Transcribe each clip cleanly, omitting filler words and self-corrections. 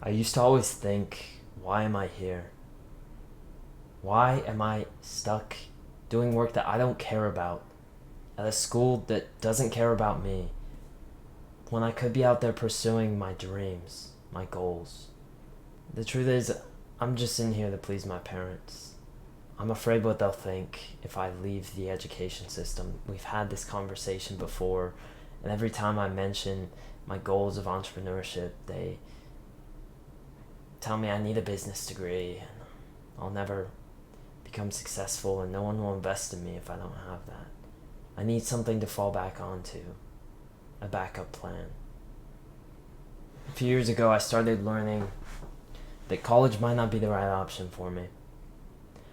I used to always think, why am I here? Why am I stuck doing work that I don't care about at a school that doesn't care about me when I could be out there pursuing my dreams, my goals? The truth is, I'm just in here to please my parents. I'm afraid what they'll think if I leave the education system. We've had this conversation before, and every time I mention my goals of entrepreneurship, they tell me I need a business degree and I'll never become successful and no one will invest in me if I don't have that. I need something to fall back onto, a backup plan. A few years ago, I started learning that college might not be the right option for me.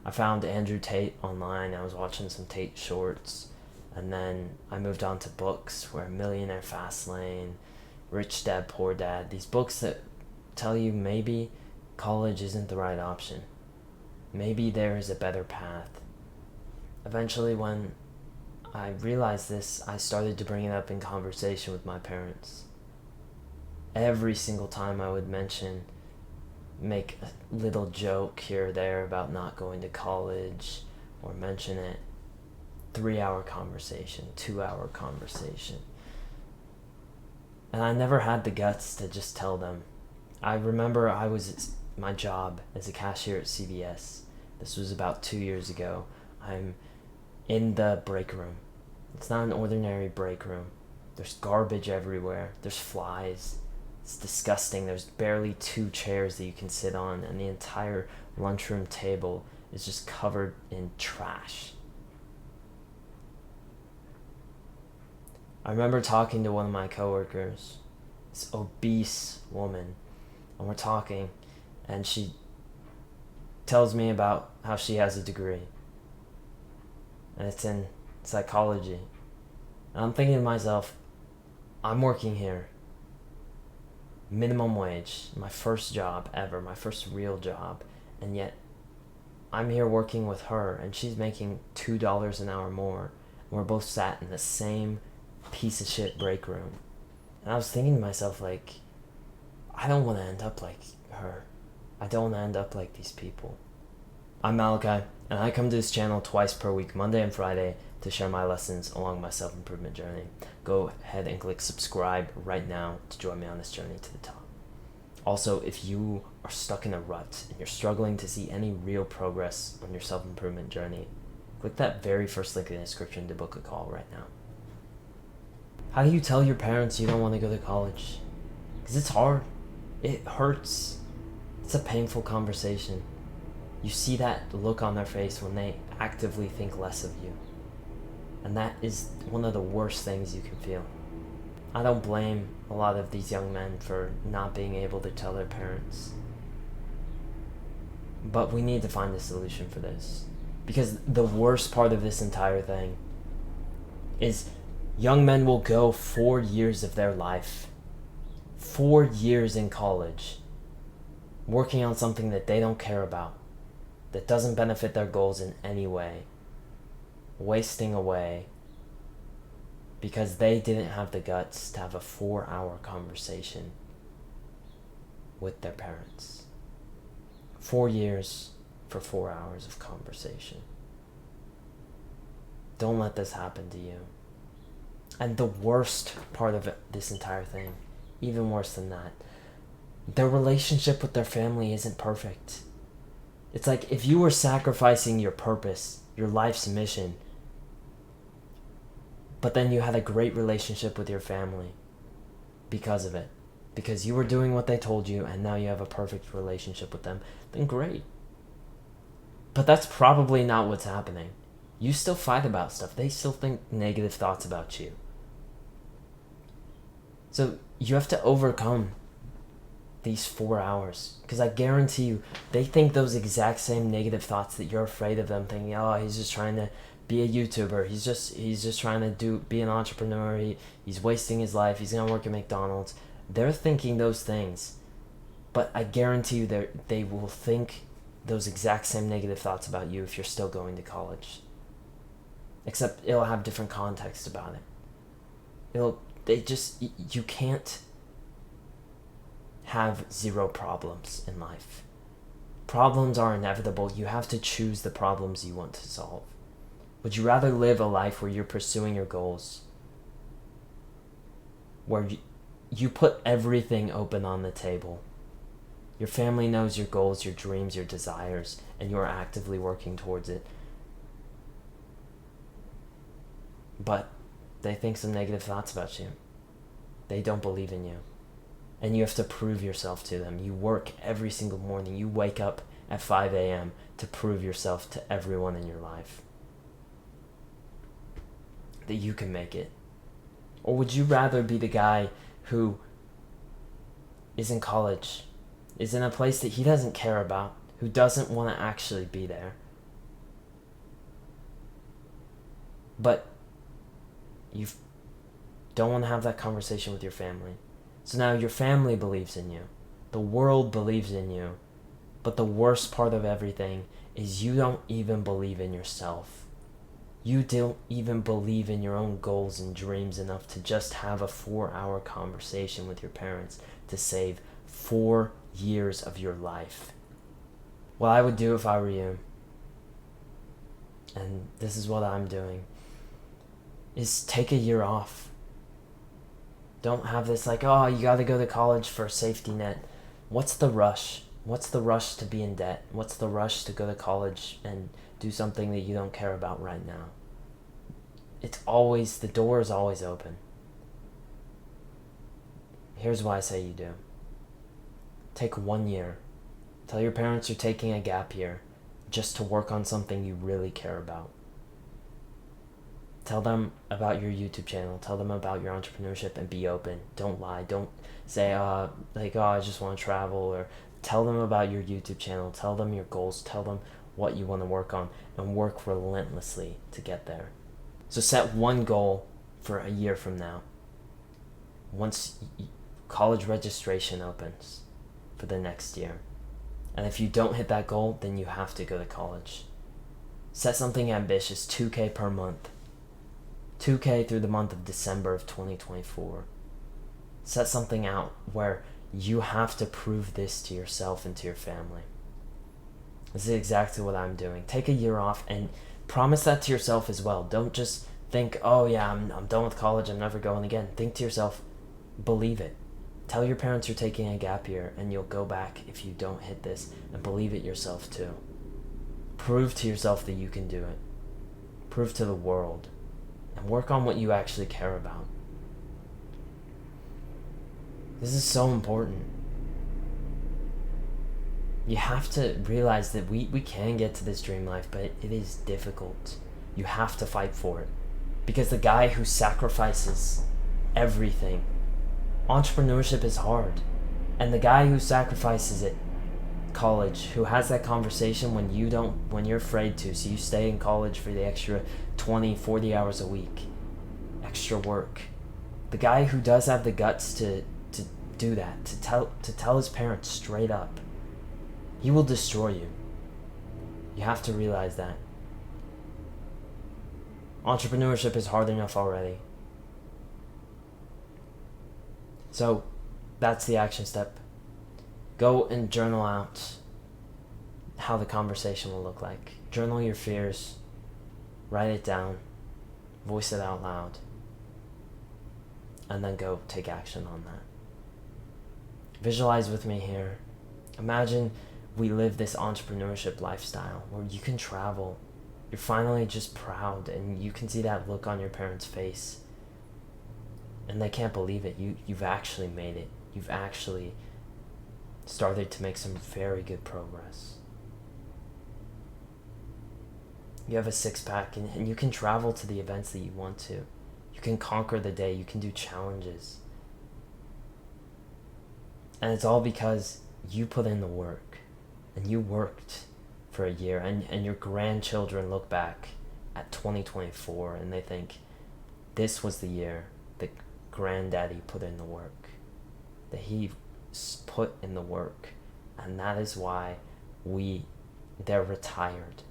I found Andrew Tate online. I was watching some Tate shorts, and then I moved on to books where Millionaire Fastlane, Rich Dad Poor Dad, these books that tell you maybe college isn't the right option. Maybe there is a better path. Eventually, when I realized this, I started to bring it up in conversation with my parents. Every single time I would make a little joke here or there about not going to college, or mention it, 3-hour conversation, 2-hour conversation. And I never had the guts to just tell them. I remember I was at my job as a cashier at CVS. This was about 2 years ago. I'm in the break room. It's not an ordinary break room. There's garbage everywhere. There's flies. It's disgusting. There's barely 2 chairs that you can sit on, and the entire lunchroom table is just covered in trash. I remember talking to one of my coworkers, this obese woman, and we're talking, and she tells me about how she has a degree, and it's in psychology. And I'm thinking to myself, I'm working here, minimum wage, my first job ever, my first real job, and yet I'm here working with her, and she's making $2 an hour more, and we're both sat in the same piece of shit break room. And I was thinking to myself, like, I don't want to end up like her. I don't want to end up like these people. I'm Malachi, and I come to this channel twice per week, Monday and Friday, to share my lessons along my self-improvement journey. Go ahead and click subscribe right now to join me on this journey to the top. Also, if you are stuck in a rut and you're struggling to see any real progress on your self-improvement journey, click that very first link in the description to book a call right now. How do you tell your parents you don't want to go to college? Because it's hard. It hurts. It's a painful conversation. You see that look on their face when they actively think less of you. And that is one of the worst things you can feel. I don't blame a lot of these young men for not being able to tell their parents. But we need to find a solution for this. Because the worst part of this entire thing is young men will go 4 years of their life, 4 years in college, working on something that they don't care about, that doesn't benefit their goals in any way, wasting away because they didn't have the guts to have a 4-hour conversation with their parents. 4 years for 4 hours of conversation. Don't let this happen to you. And the worst part of this entire thing, even worse than that, their relationship with their family isn't perfect. It's like if you were sacrificing your purpose, your life's mission, but then you had a great relationship with your family because of it, because you were doing what they told you and now you have a perfect relationship with them, then great. But that's probably not what's happening. You still fight about stuff. They still think negative thoughts about you. So you have to overcome these 4 hours, because I guarantee you they think those exact same negative thoughts that you're afraid of them thinking. Oh, he's just trying to be a YouTuber, he's just trying to be an entrepreneur, he's wasting his life, he's gonna work at McDonald's. They're thinking those things, but I guarantee you they will think those exact same negative thoughts about you if you're still going to college, except it'll have different context about it. You can't have zero problems in life. Problems are inevitable. You have to choose the problems you want to solve. Would you rather live a life where you're pursuing your goals, where you put everything open on the table? Your family knows your goals, your dreams, your desires, and you're actively working towards it. But they think some negative thoughts about you. They don't believe in you. And you have to prove yourself to them. You work every single morning. You wake up at 5 a.m. to prove yourself to everyone in your life that you can make it. Or would you rather be the guy who is in college, is in a place that he doesn't care about, who doesn't want to actually be there, but you don't want to have that conversation with your family? So now your family believes in you, the world believes in you, but the worst part of everything is you don't even believe in yourself. You don't even believe in your own goals and dreams enough to just have a 4-hour conversation with your parents to save 4 years of your life. What I would do if I were you, and this is what I'm doing, is take a year off. Don't have this like, oh, you gotta go to college for a safety net. What's the rush? What's the rush to be in debt? What's the rush to go to college and do something that you don't care about right now? The door is always open. Here's why I say you do. Take 1 year. Tell your parents you're taking a gap year just to work on something you really care about. Tell them about your YouTube channel. Tell them about your entrepreneurship and be open. Don't lie. Don't say, I just want to travel. Or tell them about your YouTube channel. Tell them your goals. Tell them what you want to work on and work relentlessly to get there. So set one goal for a year from now. Once college registration opens for the next year. And if you don't hit that goal, then you have to go to college. Set something ambitious, 2K per month. 2K through the month of December of 2024. Set something out where you have to prove this to yourself and to your family. This is exactly what I'm doing. Take a year off and promise that to yourself as well. Don't just think, oh yeah, I'm done with college, I'm never going again. Think to yourself, believe it. Tell your parents you're taking a gap year and you'll go back if you don't hit this, and believe it yourself too. Prove to yourself that you can do it. Prove to the world. And work on what you actually care about. This is so important. You have to realize that we can get to this dream life, but it is difficult. You have to fight for it. Because the guy who sacrifices everything, entrepreneurship is hard. And the guy who sacrifices it, college, who has that conversation when you're afraid to, so you stay in college for the extra 20, 40 hours a week, extra work. The guy who does have the guts to do that, to tell his parents straight up, he will destroy you. You have to realize that. Entrepreneurship is hard enough already. So, that's the action step. Go and journal out how the conversation will look like. Journal your fears. Write it down. Voice it out loud. And then go take action on that. Visualize with me here. Imagine we live this entrepreneurship lifestyle where you can travel. You're finally just proud and you can see that look on your parents' face. And they can't believe it. You've actually made it. You've actually started to make some very good progress. You have a six-pack and you can travel to the events that you want to. You can conquer the day. You can do challenges. And it's all because you put in the work. And you worked for a year. And your grandchildren look back at 2024 and they think, this was the year that granddaddy put in the work. That he put in the work. And that is why they're retired.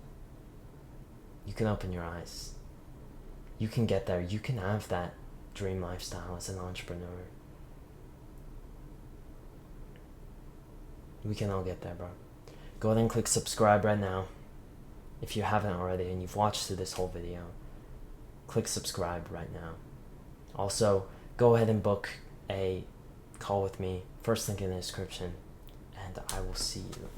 You can open your eyes. You can get there. You can have that dream lifestyle as an entrepreneur. We can all get there, bro. Go ahead and click subscribe right now. If you haven't already and you've watched through this whole video, click subscribe right now. Also, go ahead and book a call with me. First link in the description. And I will see you